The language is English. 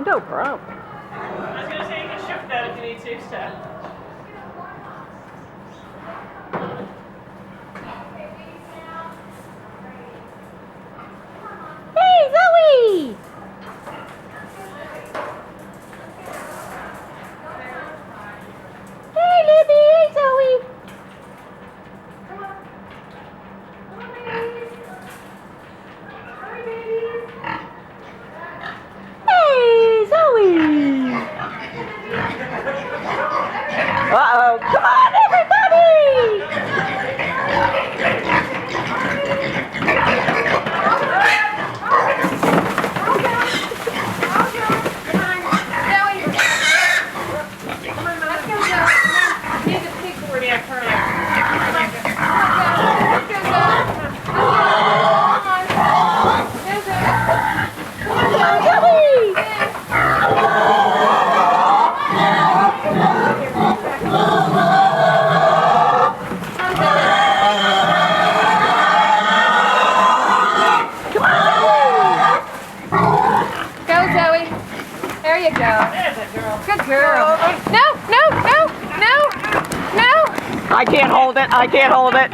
No problem. I was going to say you can shift that if you need to, so. Hey, Zoe! Hey, Libby! Hey, Zoe! Hey, Zoe! Uh-oh! Come on, everybody! There you go. There's a girl. Good girl. No, no, no, no, no. I can't hold it. I can't hold it.